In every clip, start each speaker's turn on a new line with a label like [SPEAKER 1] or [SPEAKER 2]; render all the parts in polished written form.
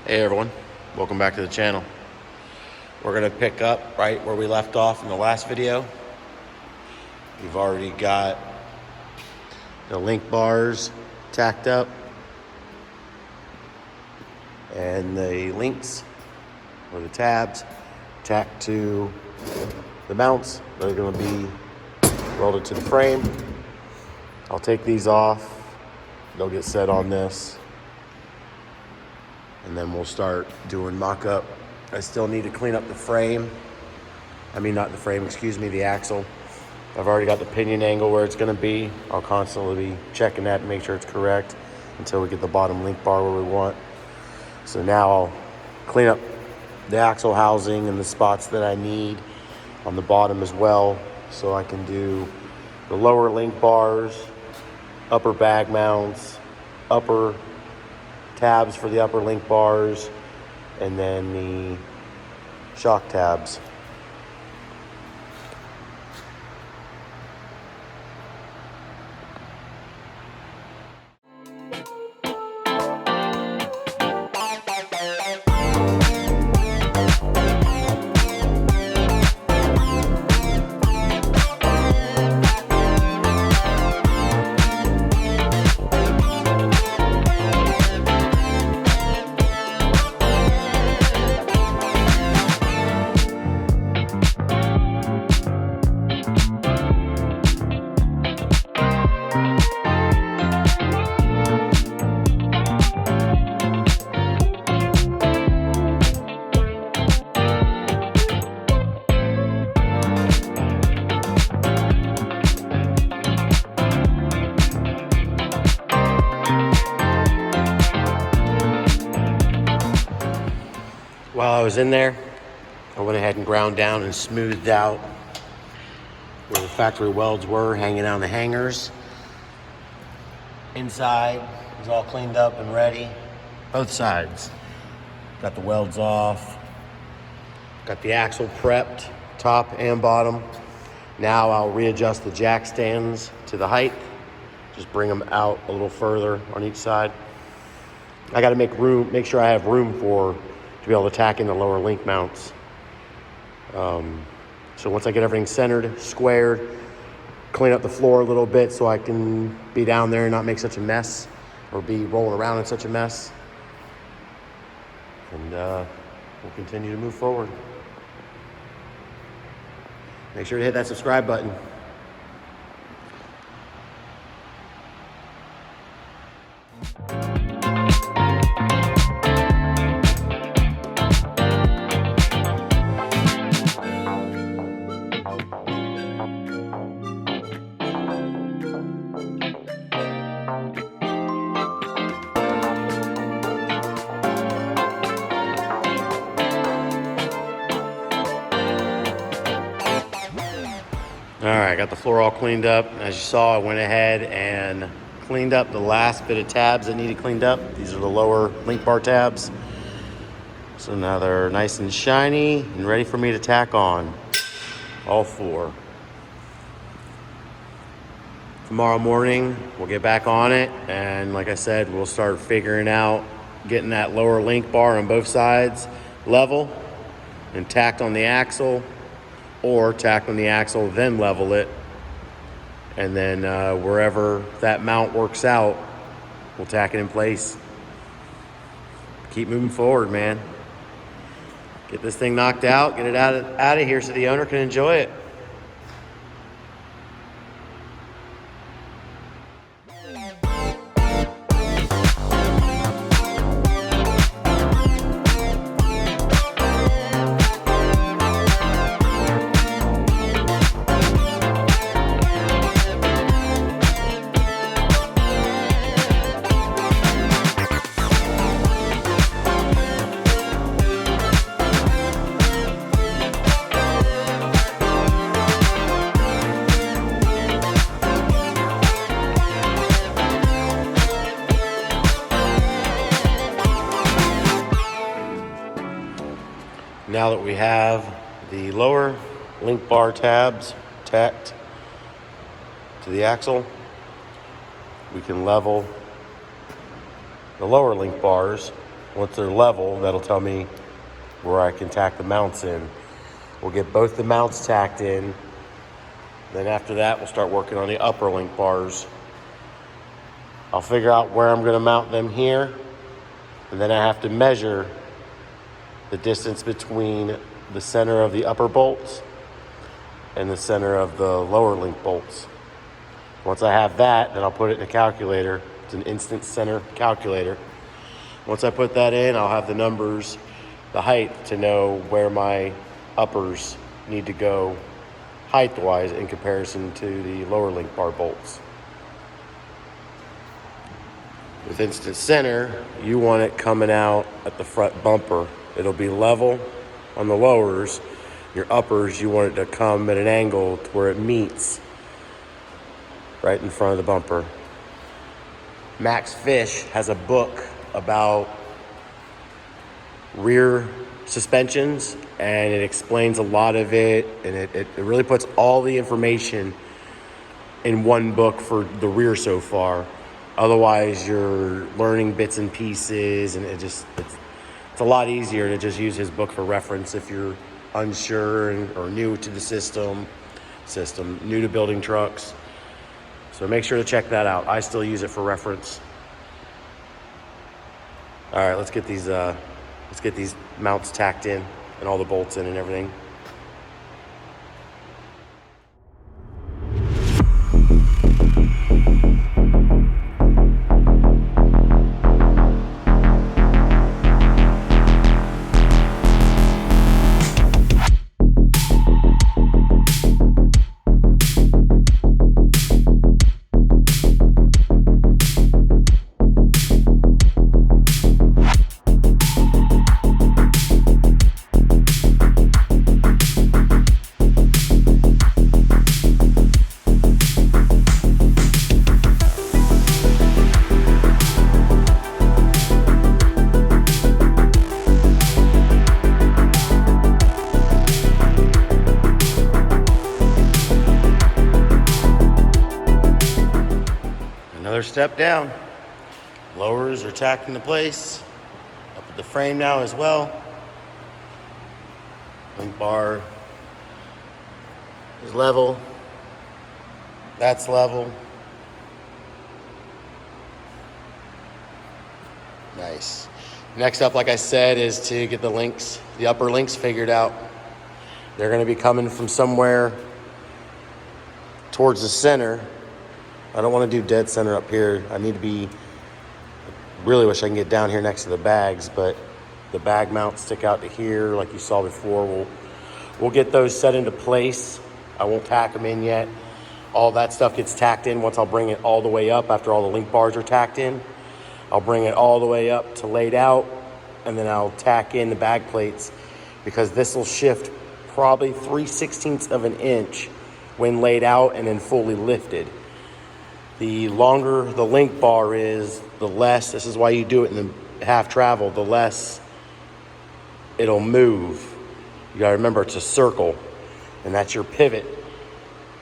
[SPEAKER 1] Hey everyone, welcome back to the channel. We're gonna pick up right where we left off in the last video. We've already got the link bars tacked up and the links or the tabs tacked to the mounts that are gonna be welded to the frame. I'll take these off, they'll get set on this, and then we'll start doing mock-up. I still need to clean up the frame. The axle. I've already got the pinion angle where it's gonna be. I'll constantly be checking that to make sure it's correct until we get the bottom link bar where we want. So now I'll clean up the axle housing and the spots that I need on the bottom as well, so I can do the lower link bars, upper bag mounts, upper tabs for the upper link bars, and then the shock tabs. While I was in there, I went ahead and ground down and smoothed out where the factory welds were hanging on the hangers. Inside is all cleaned up and ready. Both sides. Got the welds off. Got the axle prepped, top and bottom. Now I'll readjust the jack stands to the height. Just bring them out a little further on each side. I gotta make sure I have room to be able to tack in the lower link mounts. So once I get everything centered, squared, clean up the floor a little bit so I can be down there and not make such a mess or be rolling around in such a mess. And we'll continue to move forward. Make sure to hit that subscribe button. All right, got the floor all cleaned up. As you saw, I went ahead and cleaned up the last bit of tabs that needed cleaned up. These are the lower link bar tabs. So now they're nice and shiny and ready for me to tack on all four. Tomorrow morning, we'll get back on it. And like I said, we'll start figuring out getting that lower link bar on both sides level and tacked on the axle, or tack on the axle, then level it. And then wherever that mount works out, we'll tack it in place. Keep moving forward, man. Get this thing knocked out, get it out of here so the owner can enjoy it. Now that we have the lower link bar tabs tacked to the axle, we can level the lower link bars Once they're level, that'll tell me where I can tack the mounts in. We'll get both the mounts tacked in. Then after that, we'll start working on the upper link bars. I'll figure out where I'm gonna mount them here. And then I have to measure the distance between the center of the upper bolts and the center of the lower link bolts. Once I have that, then I'll put it in a calculator. It's an instant center calculator. Once I put that in, I'll have the numbers, the height, to know where my uppers need to go height-wise in comparison to the lower link bar bolts. With instant center, you want it coming out at the front bumper. It'll be level on the lowers. Your uppers, you want it to come at an angle to where it meets right in front of the bumper. Max Fish has a book about rear suspensions, and it explains a lot of it, and it really puts all the information in one book for the rear so far. Otherwise, you're learning bits and pieces, and it's a lot easier to just use his book for reference if you're unsure or new to the system, new to building trucks. So make sure to check that out. I still use it for reference. All right, let's get these mounts tacked in and all the bolts in and everything. Another step down. Lowers are tacked into place. Up at the frame now as well. Link bar is level. That's level. Nice. Next up, like I said, is to get the upper links figured out. They're going to be coming from somewhere towards the center. I don't want to do dead center up here. Really wish I can get down here next to the bags, but the bag mounts stick out to here like you saw before. We'll get those set into place. I won't tack them in yet. All that stuff gets tacked in once I'll bring it all the way up after all the link bars are tacked in. I'll bring it all the way up to laid out, and then I'll tack in the bag plates, because this will shift probably 3/16 of an inch when laid out and then fully lifted. The longer the link bar is, the less, this is why you do it in the half travel, the less it'll move. You gotta remember it's a circle, and that's your pivot.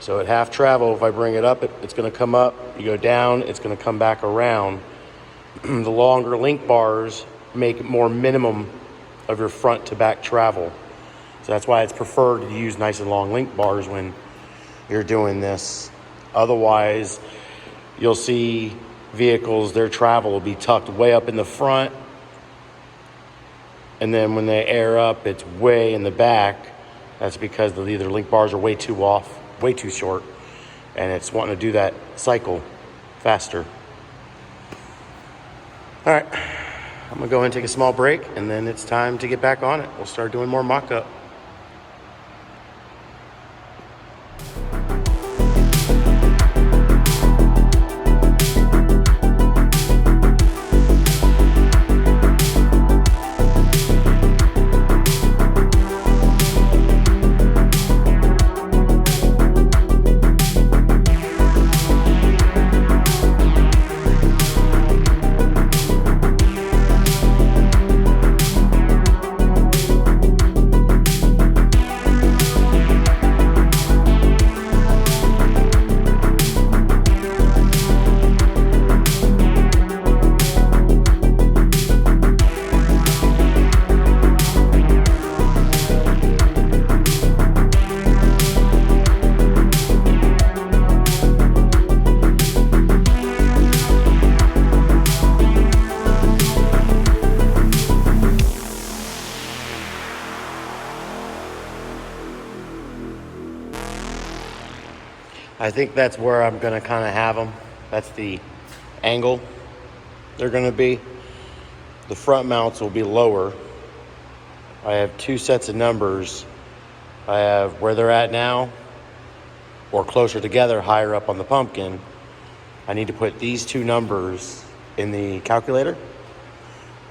[SPEAKER 1] So at half travel, if I bring it up, it's gonna come up, you go down, it's gonna come back around. The longer link bars make more minimum of your front to back travel. So that's why it's preferred to use nice and long link bars when you're doing this. Otherwise, you'll see vehicles, their travel will be tucked way up in the front, and then when they air up, it's way in the back. That's because either link bars are way too off, way too short, and it's wanting to do that cycle faster. All right, I'm gonna go ahead and take a small break, and then it's time to get back on it. We'll start doing more mock-up. I think that's where I'm gonna kind of have them. That's the angle they're gonna be. The front mounts will be lower. I have two sets of numbers. I have where they're at now, or closer together, higher up on the pumpkin. I need to put these two numbers in the calculator,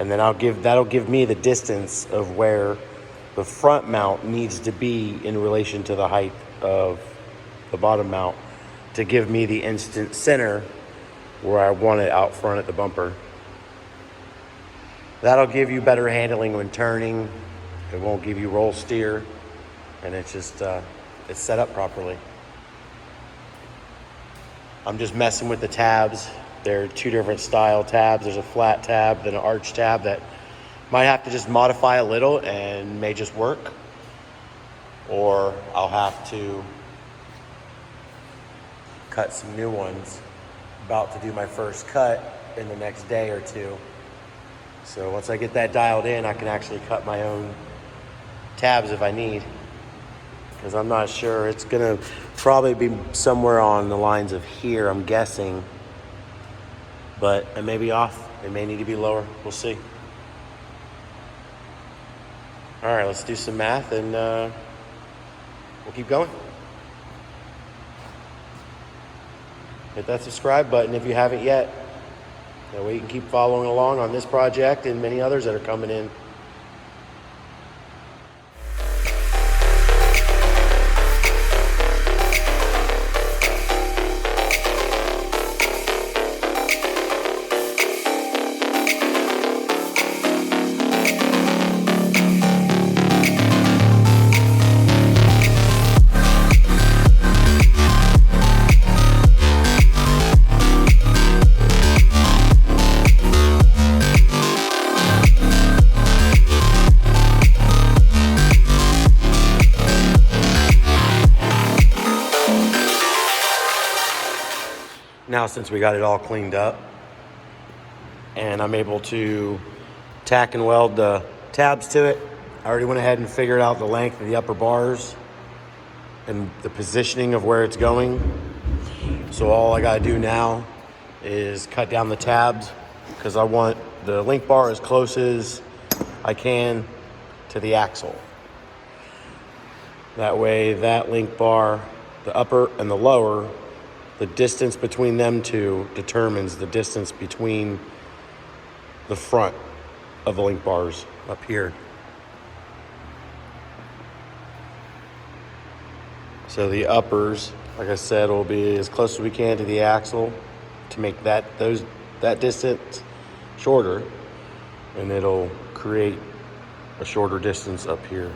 [SPEAKER 1] and then that'll give me the distance of where the front mount needs to be in relation to the height of the bottom mount to give me the instant center where I want it out front at the bumper. That'll give you better handling when turning. It won't give you roll steer, and it's just it's set up properly. I'm just messing with the tabs. There are two different style tabs. There's a flat tab, then an arch tab that might have to just modify a little and may just work. Or I'll have to cut some new ones. About to do my first cut in the next day or two. So once I get that dialed in, I can actually cut my own tabs if I need. Because I'm not sure. It's gonna probably be somewhere on the lines of here, I'm guessing. But it may be off. It may need to be lower. We'll see. All right, let's do some math and we'll keep going. Hit that subscribe button if you haven't yet. That way you can keep following along on this project and many others that are coming in. Now, since we got it all cleaned up and I'm able to tack and weld the tabs to it, I already went ahead and figured out the length of the upper bars and the positioning of where it's going. So all I gotta do now is cut down the tabs because I want the link bar as close as I can to the axle. That way that link bar, the upper and the lower, the distance between them two determines the distance between the front of the link bars up here. So the uppers, like I said, will be as close as we can to the axle to make that distance shorter, and it'll create a shorter distance up here.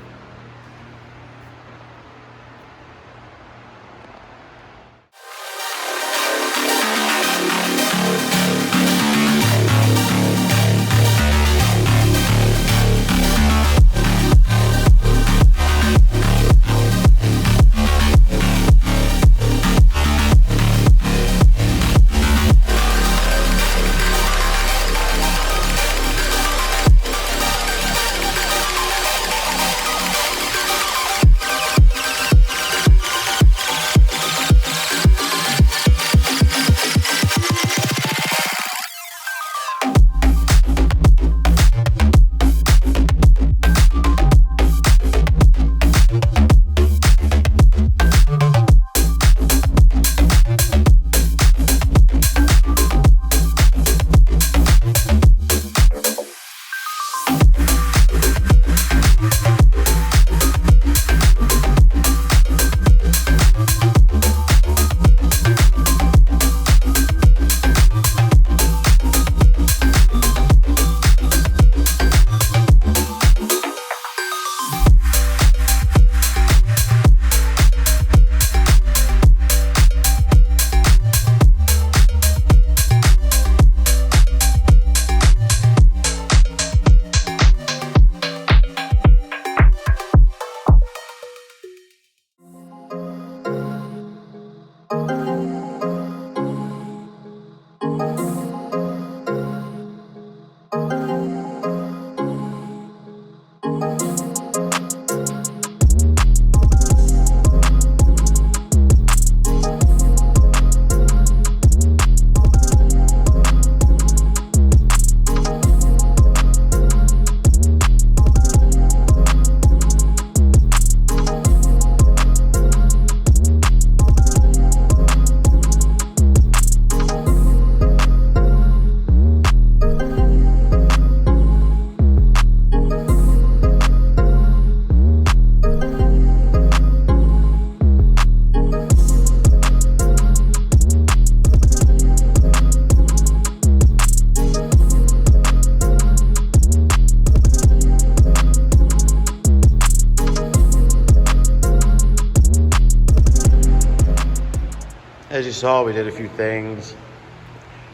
[SPEAKER 1] you saw, we did a few things.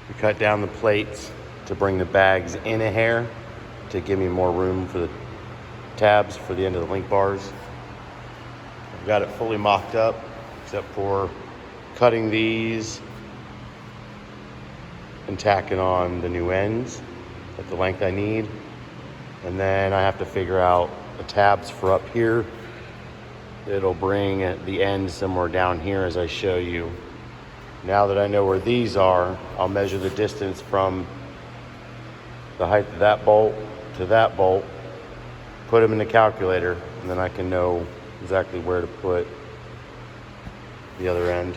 [SPEAKER 1] We cut down the plates to bring the bags in a hair to give me more room for the tabs for the end of the link bars. I've got it fully mocked up except for cutting these and tacking on the new ends at the length I need. And then I have to figure out the tabs for up here. It'll bring the end somewhere down here as I show you. Now that I know where these are, I'll measure the distance from the height of that bolt to that bolt, put them in the calculator, and then I can know exactly where to put the other end.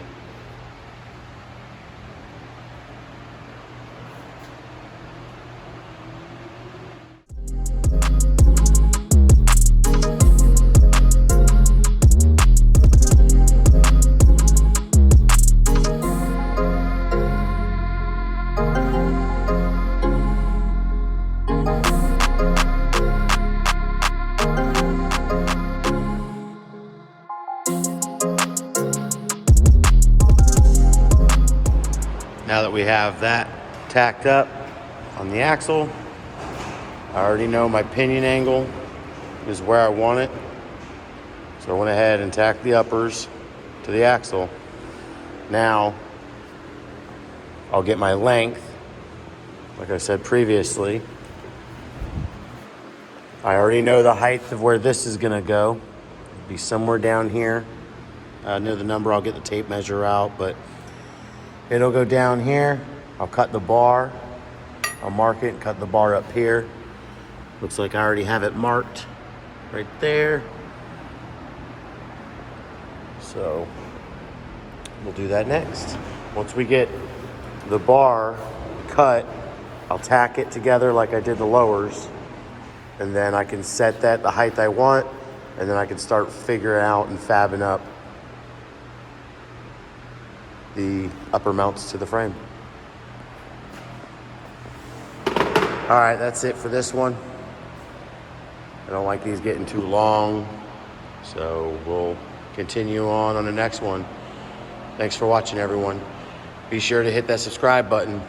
[SPEAKER 1] Now that we have that tacked up on the axle, I already know my pinion angle is where I want it. So I went ahead and tacked the uppers to the axle. Now I'll get my length. Like I said previously, I already know the height of where this is gonna go. It'll be somewhere down here. I know the number, I'll get the tape measure out, but it'll go down here. I'll cut the bar. I'll mark it and cut the bar up here. Looks like I already have it marked right there. So we'll do that next. Once we get the bar cut, I'll tack it together like I did the lowers. And then I can set that the height I want. And then I can start figuring out and fabbing up the upper mounts to the frame. All right, that's it for this one. I don't like these getting too long, so we'll continue on the next one. Thanks for watching, everyone. Be sure to hit that subscribe button.